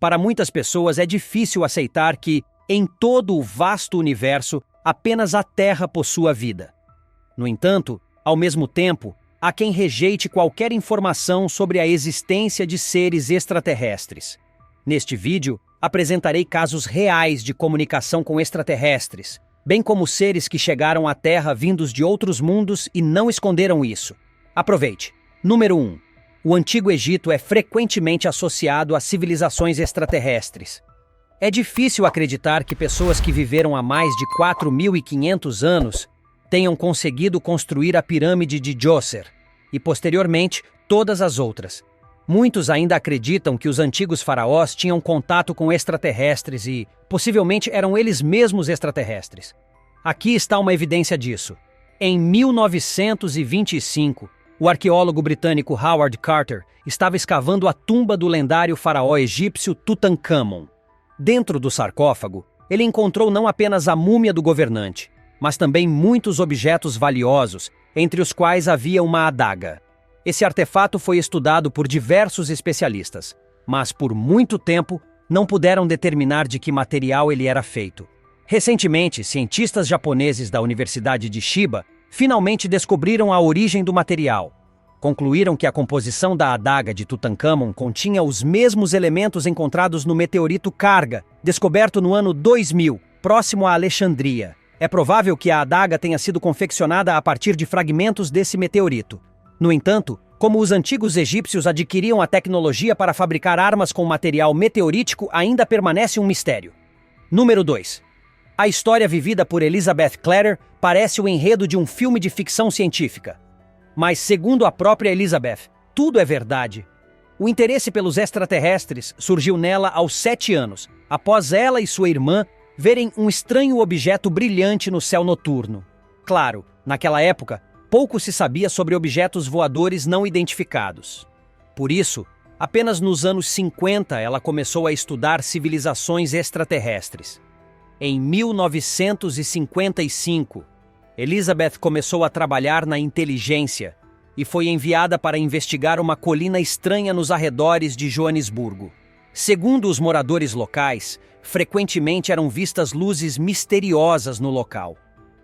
Para muitas pessoas é difícil aceitar que, em todo o vasto universo, apenas a Terra possua vida. No entanto, ao mesmo tempo, há quem rejeite qualquer informação sobre a existência de seres extraterrestres. Neste vídeo, apresentarei casos reais de comunicação com extraterrestres, bem como seres que chegaram à Terra vindos de outros mundos e não esconderam isso. Aproveite! Número 1. O Antigo Egito é frequentemente associado a civilizações extraterrestres. É difícil acreditar que pessoas que viveram há mais de 4.500 anos tenham conseguido construir a pirâmide de Djoser e, posteriormente, todas as outras. Muitos ainda acreditam que os antigos faraós tinham contato com extraterrestres e, possivelmente, eram eles mesmos extraterrestres. Aqui está uma evidência disso. Em 1925, o arqueólogo britânico Howard Carter estava escavando a tumba do lendário faraó egípcio Tutankhamon. Dentro do sarcófago, ele encontrou não apenas a múmia do governante, mas também muitos objetos valiosos, entre os quais havia uma adaga. Esse artefato foi estudado por diversos especialistas, mas por muito tempo não puderam determinar de que material ele era feito. Recentemente, cientistas japoneses da Universidade de Chiba finalmente descobriram a origem do material. Concluíram que a composição da adaga de Tutankhamon continha os mesmos elementos encontrados no meteorito Karga, descoberto no ano 2000, próximo a Alexandria. É provável que a adaga tenha sido confeccionada a partir de fragmentos desse meteorito. No entanto, como os antigos egípcios adquiriam a tecnologia para fabricar armas com material meteorítico, ainda permanece um mistério. Número 2. A história vivida por Elizabeth Clarer parece o enredo de um filme de ficção científica. Mas, segundo a própria Elizabeth, tudo é verdade. O interesse pelos extraterrestres surgiu nela aos 7 anos, após ela e sua irmã verem um estranho objeto brilhante no céu noturno. Claro, naquela época, pouco se sabia sobre objetos voadores não identificados. Por isso, apenas nos anos 50 ela começou a estudar civilizações extraterrestres. Em 1955, Elizabeth começou a trabalhar na inteligência e foi enviada para investigar uma colina estranha nos arredores de Joanesburgo. Segundo os moradores locais, frequentemente eram vistas luzes misteriosas no local.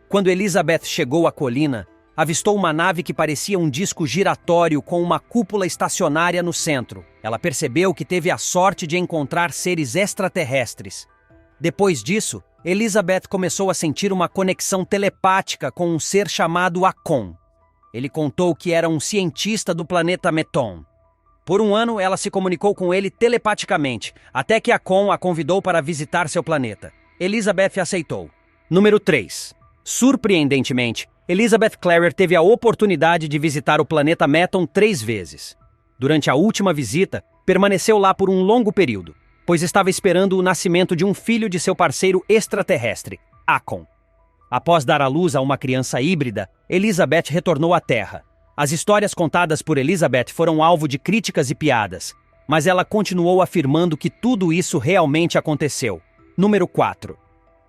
Quando Elizabeth chegou à colina, avistou uma nave que parecia um disco giratório com uma cúpula estacionária no centro. Ela percebeu que teve a sorte de encontrar seres extraterrestres. Depois disso, Elizabeth começou a sentir uma conexão telepática com um ser chamado Akon. Ele contou que era um cientista do planeta Meton. Por um ano, ela se comunicou com ele telepaticamente, até que Akon a convidou para visitar seu planeta. Elizabeth aceitou. Número 3. Surpreendentemente, Elizabeth Clarer teve a oportunidade de visitar o planeta Meton 3 vezes. Durante a última visita, permaneceu lá por um longo período, pois estava esperando o nascimento de um filho de seu parceiro extraterrestre, Akon. Após dar à luz a uma criança híbrida, Elizabeth retornou à Terra. As histórias contadas por Elizabeth foram alvo de críticas e piadas, mas ela continuou afirmando que tudo isso realmente aconteceu. Número 4.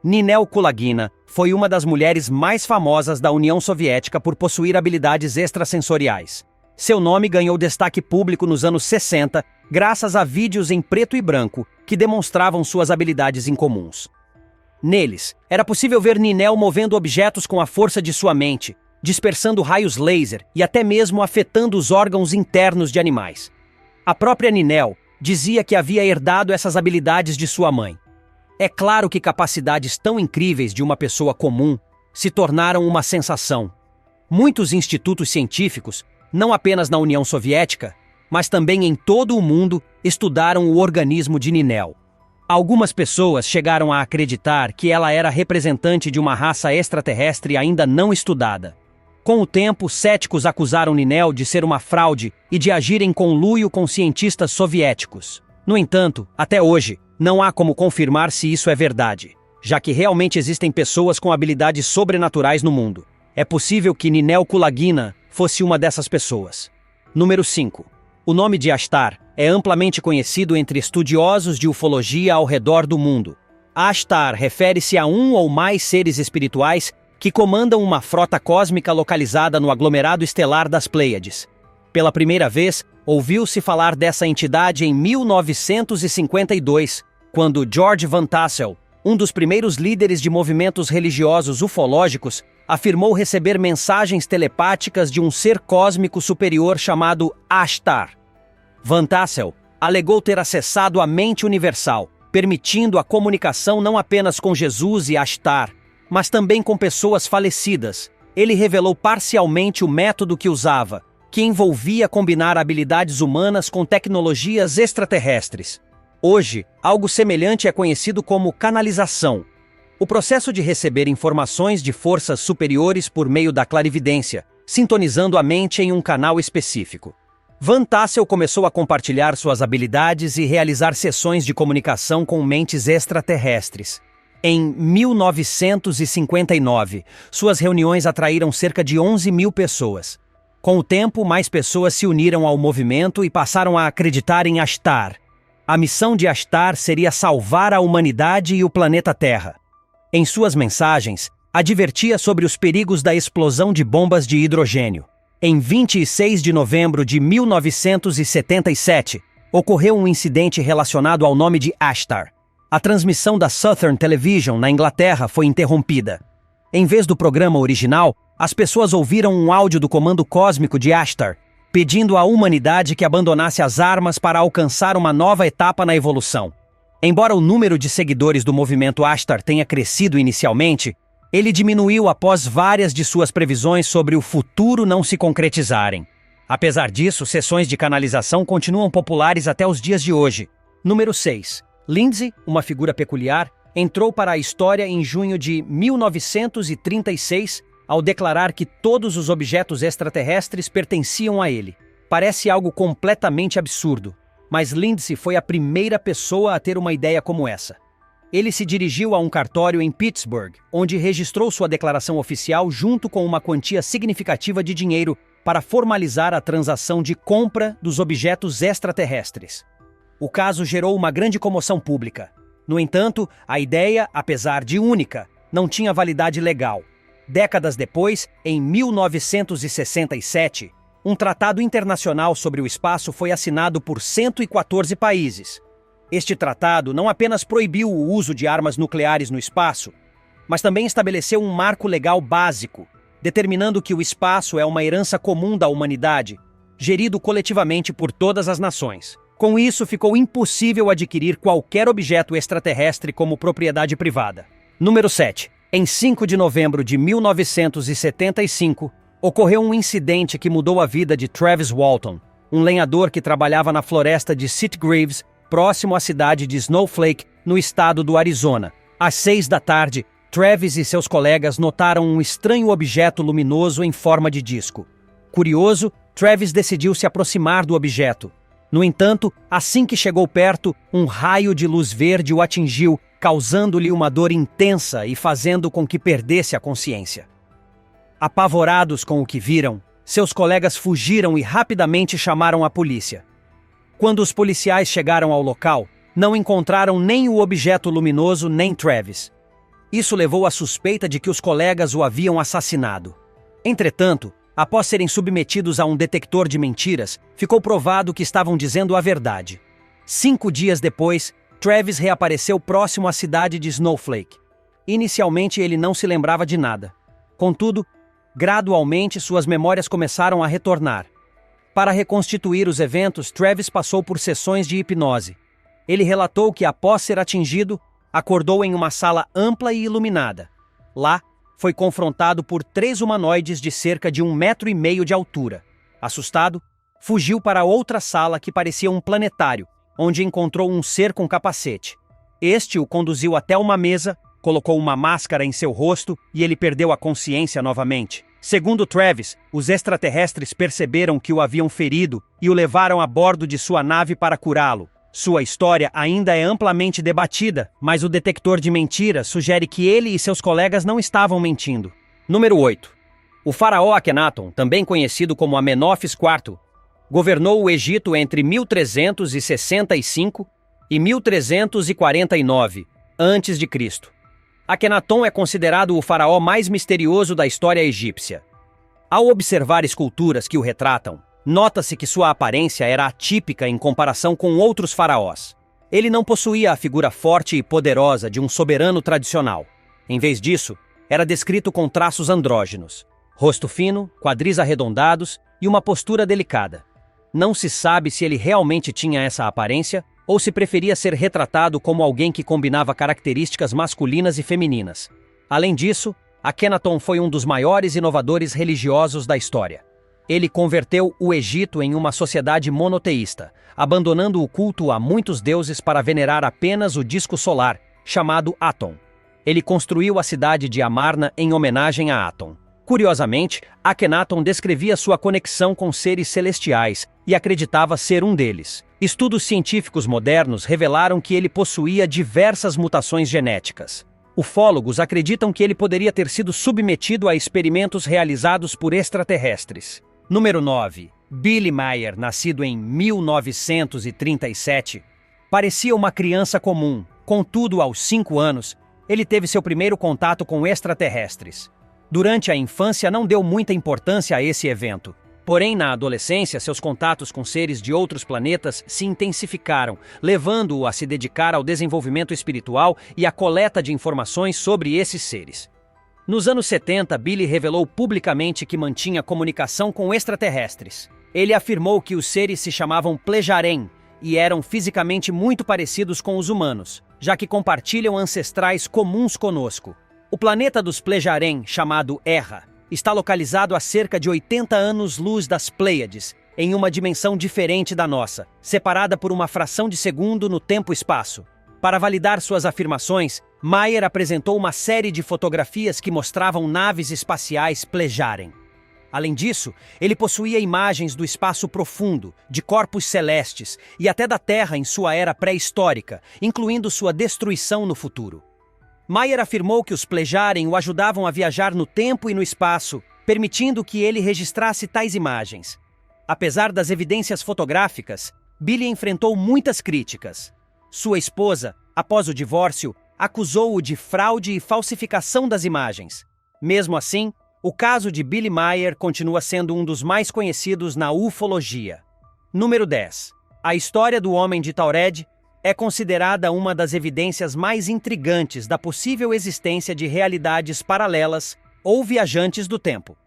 Ninel Kulagina foi uma das mulheres mais famosas da União Soviética por possuir habilidades extrasensoriais. Seu nome ganhou destaque público nos anos 60 graças a vídeos em preto e branco que demonstravam suas habilidades incomuns. Neles, era possível ver Ninel movendo objetos com a força de sua mente, dispersando raios laser e até mesmo afetando os órgãos internos de animais. A própria Ninel dizia que havia herdado essas habilidades de sua mãe. É claro que capacidades tão incríveis de uma pessoa comum se tornaram uma sensação. Muitos institutos científicos, não apenas na União Soviética, mas também em todo o mundo, estudaram o organismo de Ninel. Algumas pessoas chegaram a acreditar que ela era representante de uma raça extraterrestre ainda não estudada. Com o tempo, céticos acusaram Ninel de ser uma fraude e de agir em conluio com cientistas soviéticos. No entanto, até hoje, não há como confirmar se isso é verdade, já que realmente existem pessoas com habilidades sobrenaturais no mundo. É possível que Ninel Kulagina fosse uma dessas pessoas. Número 5. O nome de Ashtar é amplamente conhecido entre estudiosos de ufologia ao redor do mundo. Ashtar refere-se a um ou mais seres espirituais que comandam uma frota cósmica localizada no aglomerado estelar das Pleiades. Pela primeira vez, ouviu-se falar dessa entidade em 1952, quando George Van Tassel, um dos primeiros líderes de movimentos religiosos ufológicos, afirmou receber mensagens telepáticas de um ser cósmico superior chamado Ashtar. Van Tassel alegou ter acessado a mente universal, permitindo a comunicação não apenas com Jesus e Ashtar, mas também com pessoas falecidas. Ele revelou parcialmente o método que usava, que envolvia combinar habilidades humanas com tecnologias extraterrestres. Hoje, algo semelhante é conhecido como canalização. O processo de receber informações de forças superiores por meio da clarividência, sintonizando a mente em um canal específico. Van Tassel começou a compartilhar suas habilidades e realizar sessões de comunicação com mentes extraterrestres. Em 1959, suas reuniões atraíram cerca de 11 mil pessoas. Com o tempo, mais pessoas se uniram ao movimento e passaram a acreditar em Ashtar. A missão de Ashtar seria salvar a humanidade e o planeta Terra. Em suas mensagens, advertia sobre os perigos da explosão de bombas de hidrogênio. Em 26 de novembro de 1977, ocorreu um incidente relacionado ao nome de Ashtar. A transmissão da Southern Television na Inglaterra foi interrompida. Em vez do programa original, as pessoas ouviram um áudio do comando cósmico de Ashtar, pedindo à humanidade que abandonasse as armas para alcançar uma nova etapa na evolução. Embora o número de seguidores do movimento Ashtar tenha crescido inicialmente, ele diminuiu após várias de suas previsões sobre o futuro não se concretizarem. Apesar disso, sessões de canalização continuam populares até os dias de hoje. Número 6. Lindsay, uma figura peculiar, entrou para a história em junho de 1936, ao declarar que todos os objetos extraterrestres pertenciam a ele. Parece algo completamente absurdo, mas Lindsay foi a primeira pessoa a ter uma ideia como essa. Ele se dirigiu a um cartório em Pittsburgh, onde registrou sua declaração oficial junto com uma quantia significativa de dinheiro para formalizar a transação de compra dos objetos extraterrestres. O caso gerou uma grande comoção pública. No entanto, a ideia, apesar de única, não tinha validade legal. Décadas depois, em 1967, um tratado internacional sobre o espaço foi assinado por 114 países. Este tratado não apenas proibiu o uso de armas nucleares no espaço, mas também estabeleceu um marco legal básico, determinando que o espaço é uma herança comum da humanidade, gerido coletivamente por todas as nações. Com isso, ficou impossível adquirir qualquer objeto extraterrestre como propriedade privada. Número 7. Em 5 de novembro de 1975, ocorreu um incidente que mudou a vida de Travis Walton, um lenhador que trabalhava na floresta de Sitgreaves, próximo à cidade de Snowflake, no estado do Arizona. Às 6 da tarde, Travis e seus colegas notaram um estranho objeto luminoso em forma de disco. Curioso, Travis decidiu se aproximar do objeto. No entanto, assim que chegou perto, um raio de luz verde o atingiu, causando-lhe uma dor intensa e fazendo com que perdesse a consciência. Apavorados com o que viram, seus colegas fugiram e rapidamente chamaram a polícia. Quando os policiais chegaram ao local, não encontraram nem o objeto luminoso nem Travis. Isso levou à suspeita de que os colegas o haviam assassinado. Entretanto, após serem submetidos a um detector de mentiras, ficou provado que estavam dizendo a verdade. 5 dias depois, Travis reapareceu próximo à cidade de Snowflake. Inicialmente, ele não se lembrava de nada. Contudo, gradualmente suas memórias começaram a retornar. Para reconstituir os eventos, Travis passou por sessões de hipnose. Ele relatou que, após ser atingido, acordou em uma sala ampla e iluminada. Lá, foi confrontado por 3 humanoides de cerca de 1,5 metro de altura. Assustado, fugiu para outra sala que parecia um planetário, onde encontrou um ser com capacete. Este o conduziu até uma mesa, colocou uma máscara em seu rosto e ele perdeu a consciência novamente. Segundo Travis, os extraterrestres perceberam que o haviam ferido e o levaram a bordo de sua nave para curá-lo. Sua história ainda é amplamente debatida, mas o detector de mentiras sugere que ele e seus colegas não estavam mentindo. Número 8. O faraó Akhenaton, também conhecido como Amenófis IV, governou o Egito entre 1365 e 1349 a.C. Akhenaton é considerado o faraó mais misterioso da história egípcia. Ao observar esculturas que o retratam, Nota-se que sua aparência era atípica em comparação com outros faraós. Ele não possuía a figura forte e poderosa de um soberano tradicional. Em vez disso, era descrito com traços andrógenos: rosto fino, quadris arredondados e uma postura delicada. Não se sabe se ele realmente tinha essa aparência ou se preferia ser retratado como alguém que combinava características masculinas e femininas. Além disso, Akenaton foi um dos maiores inovadores religiosos da história. Ele converteu o Egito em uma sociedade monoteísta, abandonando o culto a muitos deuses para venerar apenas o disco solar, chamado Aton. Ele construiu a cidade de Amarna em homenagem a Aton. Curiosamente, Akhenaton descrevia sua conexão com seres celestiais e acreditava ser um deles. Estudos científicos modernos revelaram que ele possuía diversas mutações genéticas. Ufólogos acreditam que ele poderia ter sido submetido a experimentos realizados por extraterrestres. Número 9. Billy Meier, nascido em 1937, parecia uma criança comum. Contudo, aos 5 anos, ele teve seu primeiro contato com extraterrestres. Durante a infância, não deu muita importância a esse evento. Porém, na adolescência, seus contatos com seres de outros planetas se intensificaram, levando-o a se dedicar ao desenvolvimento espiritual e à coleta de informações sobre esses seres. Nos anos 70, Billy revelou publicamente que mantinha comunicação com extraterrestres. Ele afirmou que os seres se chamavam Plejarém e eram fisicamente muito parecidos com os humanos, já que compartilham ancestrais comuns conosco. O planeta dos Plejarém, chamado Erra, está localizado a cerca de 80 anos-luz das Pleiades, em uma dimensão diferente da nossa, separada por uma fração de segundo no tempo-espaço. Para validar suas afirmações, Meier apresentou uma série de fotografias que mostravam naves espaciais Plejarém. Além disso, ele possuía imagens do espaço profundo, de corpos celestes e até da Terra em sua era pré-histórica, incluindo sua destruição no futuro. Meier afirmou que os Plejarém o ajudavam a viajar no tempo e no espaço, permitindo que ele registrasse tais imagens. Apesar das evidências fotográficas, Billy enfrentou muitas críticas. Sua esposa, após o divórcio, acusou-o de fraude e falsificação das imagens. Mesmo assim, o caso de Billy Meier continua sendo um dos mais conhecidos na ufologia. Número 10. A história do Homem de Taured é considerada uma das evidências mais intrigantes da possível existência de realidades paralelas ou viajantes do tempo.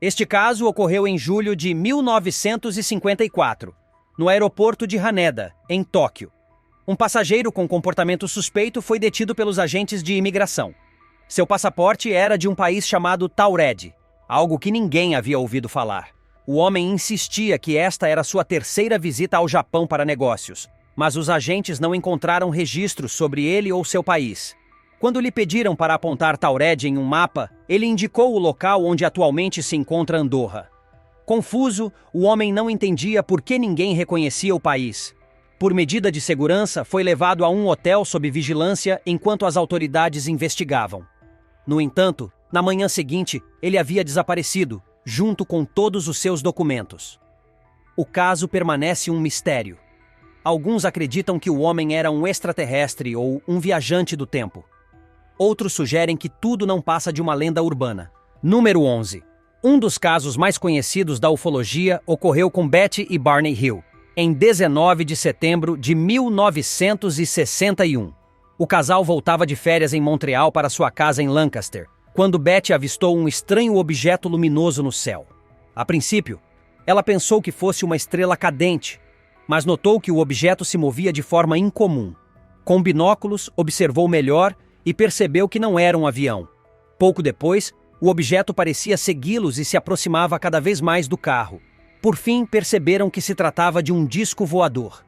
Este caso ocorreu em julho de 1954, no aeroporto de Haneda, em Tóquio. Um passageiro com comportamento suspeito foi detido pelos agentes de imigração. Seu passaporte era de um país chamado Taured, algo que ninguém havia ouvido falar. O homem insistia que esta era sua terceira visita ao Japão para negócios, mas os agentes não encontraram registros sobre ele ou seu país. Quando lhe pediram para apontar Taured em um mapa, ele indicou o local onde atualmente se encontra Andorra. Confuso, o homem não entendia por que ninguém reconhecia o país. Por medida de segurança, foi levado a um hotel sob vigilância enquanto as autoridades investigavam. No entanto, na manhã seguinte, ele havia desaparecido, junto com todos os seus documentos. O caso permanece um mistério. Alguns acreditam que o homem era um extraterrestre ou um viajante do tempo. Outros sugerem que tudo não passa de uma lenda urbana. Número 11. Um dos casos mais conhecidos da ufologia ocorreu com Betty e Barney Hill, em 19 de setembro de 1961. O casal voltava de férias em Montreal para sua casa em Lancaster, quando Betty avistou um estranho objeto luminoso no céu. A princípio, ela pensou que fosse uma estrela cadente, mas notou que o objeto se movia de forma incomum. Com binóculos, observou melhor e percebeu que não era um avião. Pouco depois, o objeto parecia segui-los e se aproximava cada vez mais do carro. Por fim, perceberam que se tratava de um disco voador.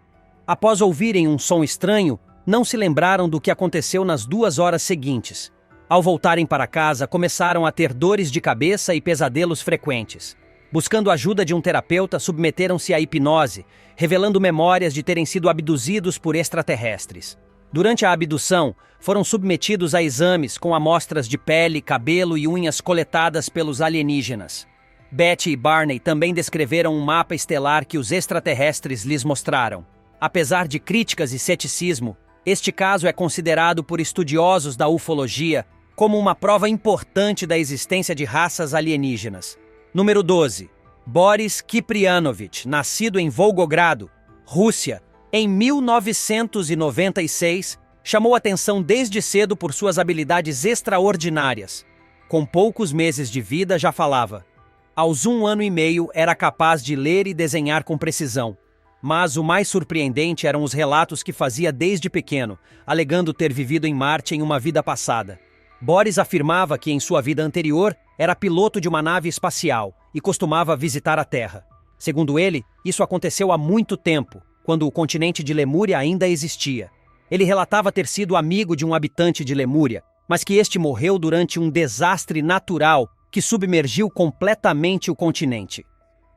Após ouvirem um som estranho, não se lembraram do que aconteceu nas 2 horas seguintes. Ao voltarem para casa, começaram a ter dores de cabeça e pesadelos frequentes. Buscando a ajuda de um terapeuta, submeteram-se à hipnose, revelando memórias de terem sido abduzidos por extraterrestres. Durante a abdução, foram submetidos a exames com amostras de pele, cabelo e unhas coletadas pelos alienígenas. Betty e Barney também descreveram um mapa estelar que os extraterrestres lhes mostraram. Apesar de críticas e ceticismo, este caso é considerado por estudiosos da ufologia como uma prova importante da existência de raças alienígenas. Número 12. Boris Kiprianovich, nascido em Volgogrado, Rússia, em 1996, chamou atenção desde cedo por suas habilidades extraordinárias. Com poucos meses de vida, já falava. Aos 1 ano e meio, era capaz de ler e desenhar com precisão. Mas o mais surpreendente eram os relatos que fazia desde pequeno, alegando ter vivido em Marte em uma vida passada. Boris afirmava que em sua vida anterior era piloto de uma nave espacial e costumava visitar a Terra. Segundo ele, isso aconteceu há muito tempo, quando o continente de Lemúria ainda existia. Ele relatava ter sido amigo de um habitante de Lemúria, mas que este morreu durante um desastre natural que submergiu completamente o continente.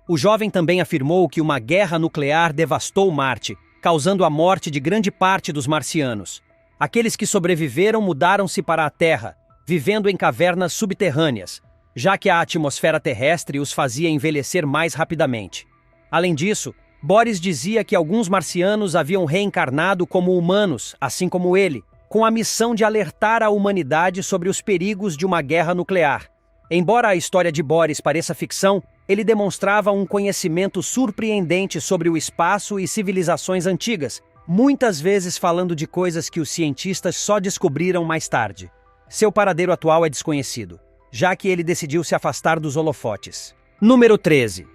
O jovem também afirmou que uma guerra nuclear devastou Marte, causando a morte de grande parte dos marcianos. Aqueles que sobreviveram mudaram-se para a Terra, vivendo em cavernas subterrâneas, já que a atmosfera terrestre os fazia envelhecer mais rapidamente. Além disso, Boris dizia que alguns marcianos haviam reencarnado como humanos, assim como ele, com a missão de alertar a humanidade sobre os perigos de uma guerra nuclear. Embora a história de Boris pareça ficção, ele demonstrava um conhecimento surpreendente sobre o espaço e civilizações antigas, muitas vezes falando de coisas que os cientistas só descobriram mais tarde. Seu paradeiro atual é desconhecido, já que ele decidiu se afastar dos holofotes. Número 13.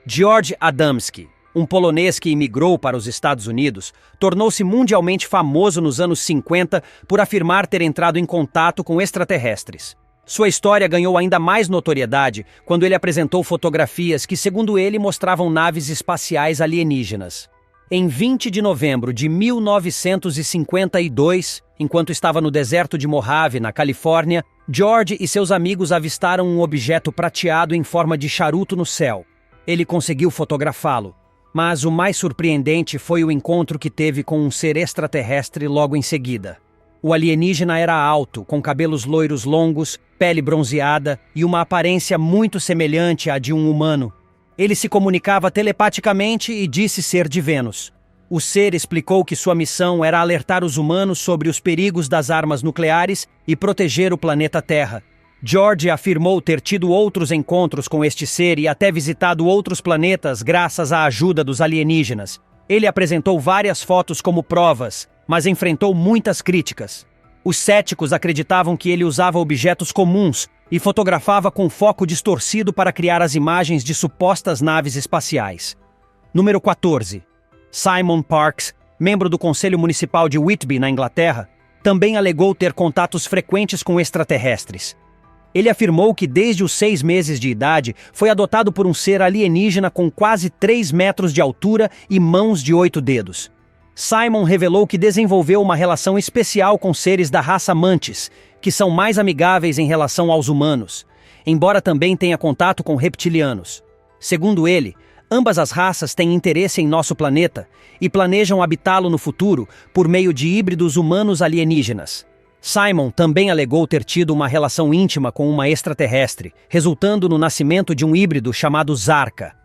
George Adamski, um polonês que imigrou para os Estados Unidos, tornou-se mundialmente famoso nos anos 50 por afirmar ter entrado em contato com extraterrestres. Sua história ganhou ainda mais notoriedade quando ele apresentou fotografias que, segundo ele, mostravam naves espaciais alienígenas. Em 20 de novembro de 1952, enquanto estava no deserto de Mojave, na Califórnia, George e seus amigos avistaram um objeto prateado em forma de charuto no céu. Ele conseguiu fotografá-lo, mas o mais surpreendente foi o encontro que teve com um ser extraterrestre logo em seguida. O alienígena era alto, com cabelos loiros longos, pele bronzeada e uma aparência muito semelhante à de um humano. Ele se comunicava telepaticamente e disse ser de Vênus. O ser explicou que sua missão era alertar os humanos sobre os perigos das armas nucleares e proteger o planeta Terra. George afirmou ter tido outros encontros com este ser e até visitado outros planetas graças à ajuda dos alienígenas. Ele apresentou várias fotos como provas, mas enfrentou muitas críticas. Os céticos acreditavam que ele usava objetos comuns e fotografava com foco distorcido para criar as imagens de supostas naves espaciais. Número 14. Simon Parkes, membro do Conselho Municipal de Whitby, na Inglaterra, também alegou ter contatos frequentes com extraterrestres. Ele afirmou que desde os 6 meses de idade foi adotado por um ser alienígena com quase 3 metros de altura e mãos de 8 dedos. Simon revelou que desenvolveu uma relação especial com seres da raça Mantis, que são mais amigáveis em relação aos humanos, embora também tenha contato com reptilianos. Segundo ele, ambas as raças têm interesse em nosso planeta e planejam habitá-lo no futuro por meio de híbridos humanos alienígenas. Simon também alegou ter tido uma relação íntima com uma extraterrestre, resultando no nascimento de um híbrido chamado Zarka.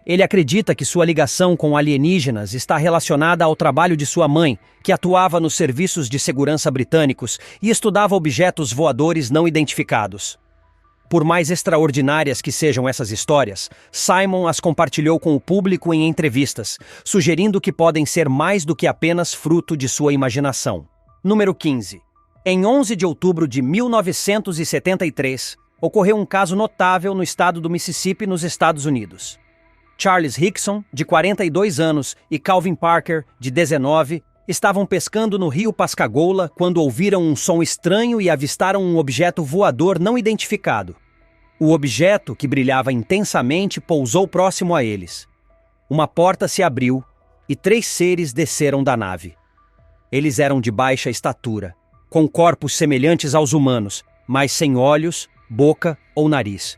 Ele acredita que sua ligação com alienígenas está relacionada ao trabalho de sua mãe, que atuava nos serviços de segurança britânicos e estudava objetos voadores não identificados. Por mais extraordinárias que sejam essas histórias, Simon as compartilhou com o público em entrevistas, sugerindo que podem ser mais do que apenas fruto de sua imaginação. Número 15. Em 11 de outubro de 1973, ocorreu um caso notável no estado do Mississippi, nos Estados Unidos. Charles Hickson, de 42 anos, e Calvin Parker, de 19, estavam pescando no rio Pascagoula quando ouviram um som estranho e avistaram um objeto voador não identificado. O objeto, que brilhava intensamente, pousou próximo a eles. Uma porta se abriu e 3 seres desceram da nave. Eles eram de baixa estatura, com corpos semelhantes aos humanos, mas sem olhos, boca ou nariz.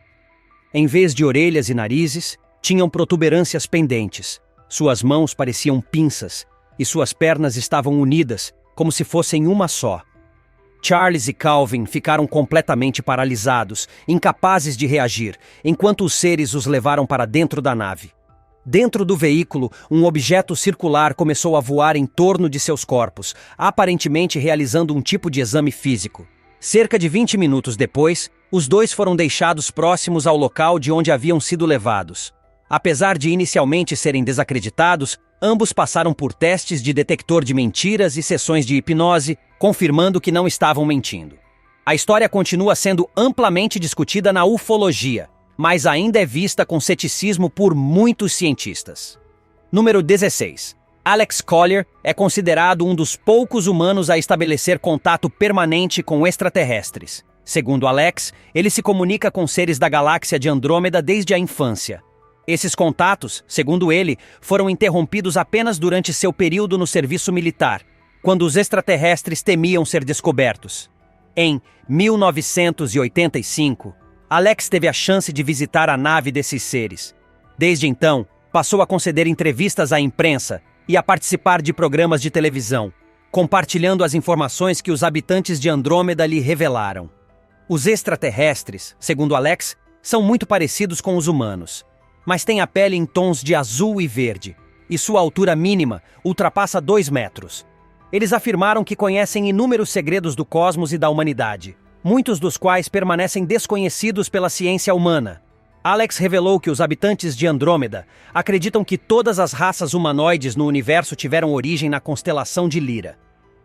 Em vez de orelhas e narizes, tinham protuberâncias pendentes. Suas mãos pareciam pinças e suas pernas estavam unidas, como se fossem uma só. Charles e Calvin ficaram completamente paralisados, incapazes de reagir, enquanto os seres os levaram para dentro da nave. Dentro do veículo, um objeto circular começou a voar em torno de seus corpos, aparentemente realizando um tipo de exame físico. Cerca de 20 minutos depois, os dois foram deixados próximos ao local de onde haviam sido levados. Apesar de inicialmente serem desacreditados, ambos passaram por testes de detector de mentiras e sessões de hipnose, confirmando que não estavam mentindo. A história continua sendo amplamente discutida na ufologia, mas ainda é vista com ceticismo por muitos cientistas. Número 16. Alex Collier é considerado um dos poucos humanos a estabelecer contato permanente com extraterrestres. Segundo Alex, ele se comunica com seres da galáxia de Andrômeda desde a infância. Esses contatos, segundo ele, foram interrompidos apenas durante seu período no serviço militar, quando os extraterrestres temiam ser descobertos. Em 1985, Alex teve a chance de visitar a nave desses seres. Desde então, passou a conceder entrevistas à imprensa e a participar de programas de televisão, compartilhando as informações que os habitantes de Andrômeda lhe revelaram. Os extraterrestres, segundo Alex, são muito parecidos com os humanos, mas têm a pele em tons de azul e verde, e sua altura mínima ultrapassa 2 metros. Eles afirmaram que conhecem inúmeros segredos do cosmos e da humanidade, muitos dos quais permanecem desconhecidos pela ciência humana. Alex revelou que os habitantes de Andrômeda acreditam que todas as raças humanoides no universo tiveram origem na constelação de Lira.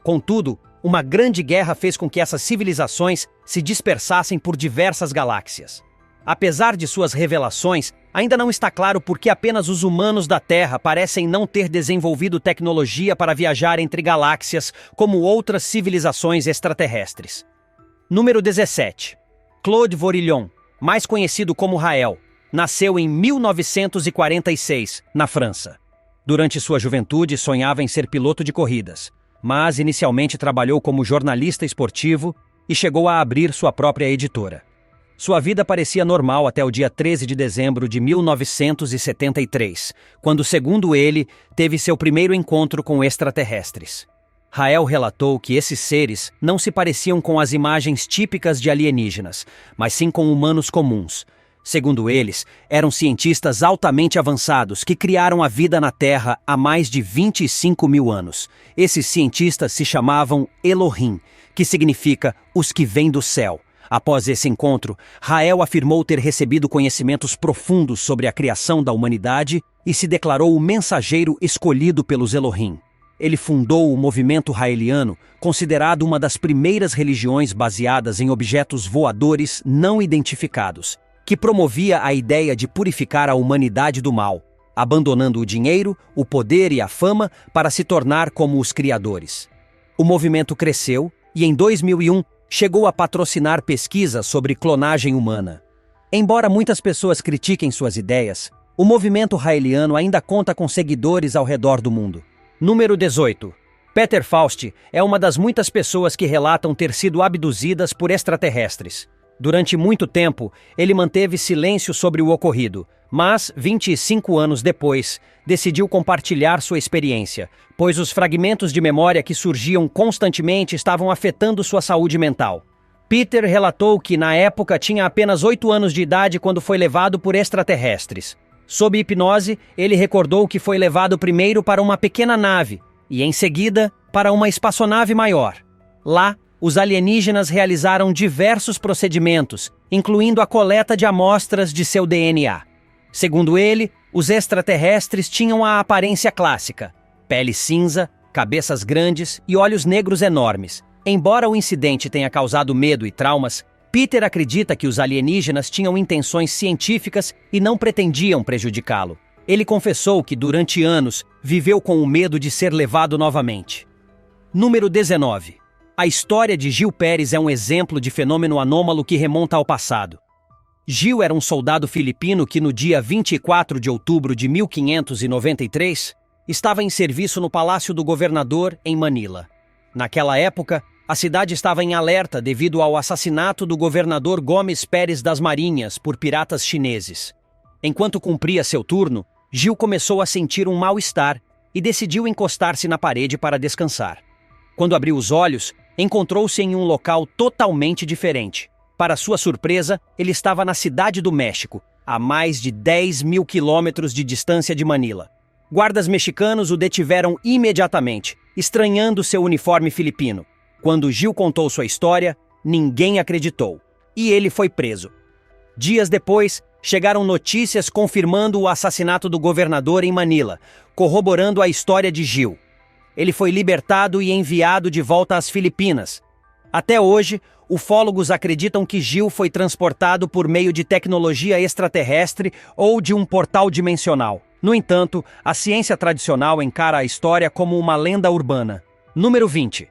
Contudo, uma grande guerra fez com que essas civilizações se dispersassem por diversas galáxias. Apesar de suas revelações, ainda não está claro por que apenas os humanos da Terra parecem não ter desenvolvido tecnologia para viajar entre galáxias como outras civilizações extraterrestres. Número 17. Claude Vorillon, mais conhecido como Rael, nasceu em 1946, na França. Durante sua juventude, sonhava em ser piloto de corridas, mas inicialmente trabalhou como jornalista esportivo e chegou a abrir sua própria editora. Sua vida parecia normal até o dia 13 de dezembro de 1973, quando, segundo ele, teve seu primeiro encontro com extraterrestres. Rael relatou que esses seres não se pareciam com as imagens típicas de alienígenas, mas sim com humanos comuns. Segundo eles, eram cientistas altamente avançados que criaram a vida na Terra há mais de 25 mil anos. Esses cientistas se chamavam Elohim, que significa os que vêm do céu. Após esse encontro, Rael afirmou ter recebido conhecimentos profundos sobre a criação da humanidade e se declarou o mensageiro escolhido pelos Elohim. Ele fundou o movimento raeliano, considerado uma das primeiras religiões baseadas em objetos voadores não identificados, que promovia a ideia de purificar a humanidade do mal, abandonando o dinheiro, o poder e a fama para se tornar como os criadores. O movimento cresceu e, em 2001, chegou a patrocinar pesquisas sobre clonagem humana. Embora muitas pessoas critiquem suas ideias, o movimento raeliano ainda conta com seguidores ao redor do mundo. Número 18. Peter Faust é uma das muitas pessoas que relatam ter sido abduzidas por extraterrestres. Durante muito tempo, ele manteve silêncio sobre o ocorrido, mas, 25 anos depois, decidiu compartilhar sua experiência, pois os fragmentos de memória que surgiam constantemente estavam afetando sua saúde mental. Peter relatou que, na época, tinha apenas 8 anos de idade quando foi levado por extraterrestres. Sob hipnose, ele recordou que foi levado primeiro para uma pequena nave e, em seguida, para uma espaçonave maior. Lá, os alienígenas realizaram diversos procedimentos, incluindo a coleta de amostras de seu DNA. Segundo ele, os extraterrestres tinham a aparência clássica: pele cinza, cabeças grandes e olhos negros enormes. Embora o incidente tenha causado medo e traumas, Peter acredita que os alienígenas tinham intenções científicas e não pretendiam prejudicá-lo. Ele confessou que, durante anos, viveu com o medo de ser levado novamente. Número 19. A história de Gil Pérez é um exemplo de fenômeno anômalo que remonta ao passado. Gil era um soldado filipino que, no dia 24 de outubro de 1593, estava em serviço no Palácio do Governador, em Manila. Naquela época, a cidade estava em alerta devido ao assassinato do governador Gomes Pérez das Marinhas por piratas chineses. Enquanto cumpria seu turno, Gil começou a sentir um mal-estar e decidiu encostar-se na parede para descansar. Quando abriu os olhos, encontrou-se em um local totalmente diferente. Para sua surpresa, ele estava na Cidade do México, a mais de 10 mil quilômetros de distância de Manila. Guardas mexicanos o detiveram imediatamente, estranhando seu uniforme filipino. Quando Gil contou sua história, ninguém acreditou, e ele foi preso. Dias depois, chegaram notícias confirmando o assassinato do governador em Manila, corroborando a história de Gil. Ele foi libertado e enviado de volta às Filipinas. Até hoje, ufólogos acreditam que Gil foi transportado por meio de tecnologia extraterrestre ou de um portal dimensional. No entanto, a ciência tradicional encara a história como uma lenda urbana. Número 20.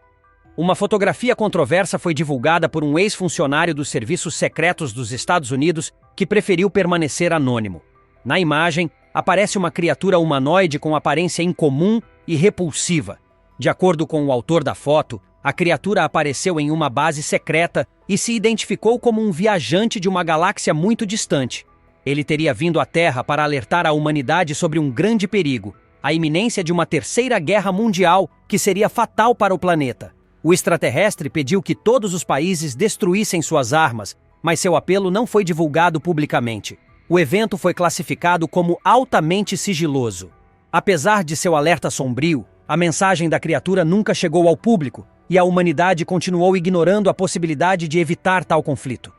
Uma fotografia controversa foi divulgada por um ex-funcionário dos serviços secretos dos Estados Unidos que preferiu permanecer anônimo. Na imagem, aparece uma criatura humanoide com aparência incomum e repulsiva. De acordo com o autor da foto, a criatura apareceu em uma base secreta e se identificou como um viajante de uma galáxia muito distante. Ele teria vindo à Terra para alertar a humanidade sobre um grande perigo, a iminência de uma terceira guerra mundial que seria fatal para o planeta. O extraterrestre pediu que todos os países destruíssem suas armas, mas seu apelo não foi divulgado publicamente. O evento foi classificado como altamente sigiloso. Apesar de seu alerta sombrio, a mensagem da criatura nunca chegou ao público e a humanidade continuou ignorando a possibilidade de evitar tal conflito.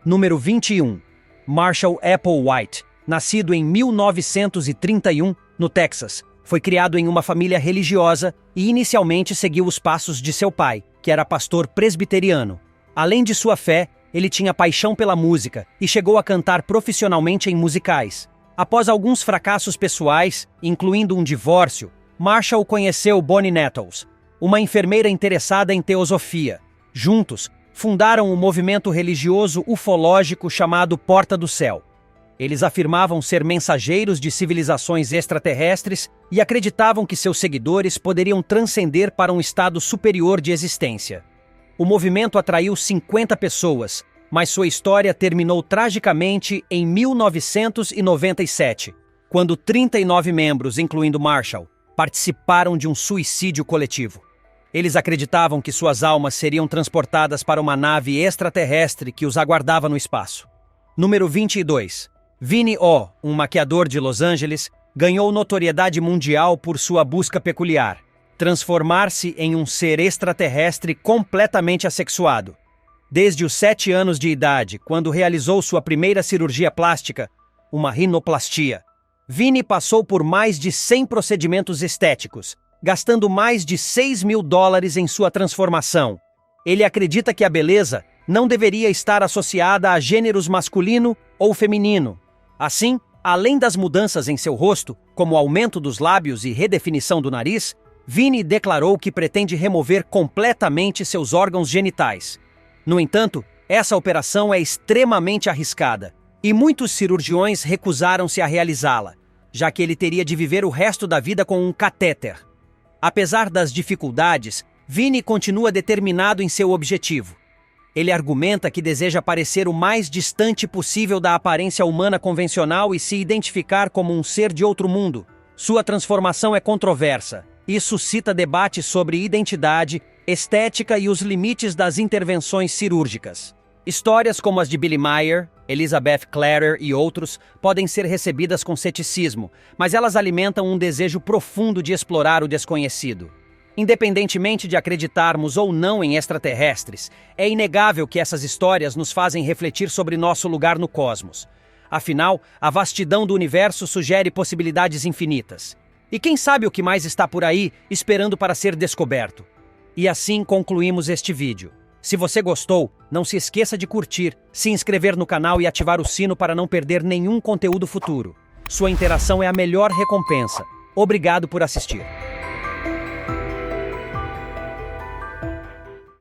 Número 21. Marshall Applewhite, nascido em 1931, no Texas, foi criado em uma família religiosa e inicialmente seguiu os passos de seu pai, que era pastor presbiteriano. Além de sua fé, ele tinha paixão pela música e chegou a cantar profissionalmente em musicais. Após alguns fracassos pessoais, incluindo um divórcio, Marshall conheceu Bonnie Nettles, uma enfermeira interessada em teosofia. Juntos, fundaram um movimento religioso ufológico chamado Porta do Céu. Eles afirmavam ser mensageiros de civilizações extraterrestres e acreditavam que seus seguidores poderiam transcender para um estado superior de existência. O movimento atraiu 50 pessoas, mas sua história terminou tragicamente em 1997, quando 39 membros, incluindo Marshall, participaram de um suicídio coletivo. Eles acreditavam que suas almas seriam transportadas para uma nave extraterrestre que os aguardava no espaço. Número 22. Vinnie O, um maquiador de Los Angeles, ganhou notoriedade mundial por sua busca peculiar: transformar-se em um ser extraterrestre completamente assexuado. Desde os 7 anos de idade, quando realizou sua primeira cirurgia plástica, uma rinoplastia, Vinnie passou por mais de 100 procedimentos estéticos, gastando mais de $6.000 em sua transformação. Ele acredita que a beleza não deveria estar associada a gêneros masculino ou feminino. Assim, além das mudanças em seu rosto, como o aumento dos lábios e redefinição do nariz, Vinnie declarou que pretende remover completamente seus órgãos genitais. No entanto, essa operação é extremamente arriscada, e muitos cirurgiões recusaram-se a realizá-la, já que ele teria de viver o resto da vida com um catéter. Apesar das dificuldades, Vinnie continua determinado em seu objetivo. Ele argumenta que deseja parecer o mais distante possível da aparência humana convencional e se identificar como um ser de outro mundo. Sua transformação é controversa e suscita debates sobre identidade, estética e os limites das intervenções cirúrgicas. Histórias como as de Billy Meyer, Elizabeth Clarer e outros podem ser recebidas com ceticismo, mas elas alimentam um desejo profundo de explorar o desconhecido. Independentemente de acreditarmos ou não em extraterrestres, é inegável que essas histórias nos fazem refletir sobre nosso lugar no cosmos. Afinal, a vastidão do universo sugere possibilidades infinitas. E quem sabe o que mais está por aí, esperando para ser descoberto? E assim concluímos este vídeo. Se você gostou, não se esqueça de curtir, se inscrever no canal e ativar o sino para não perder nenhum conteúdo futuro. Sua interação é a melhor recompensa. Obrigado por assistir.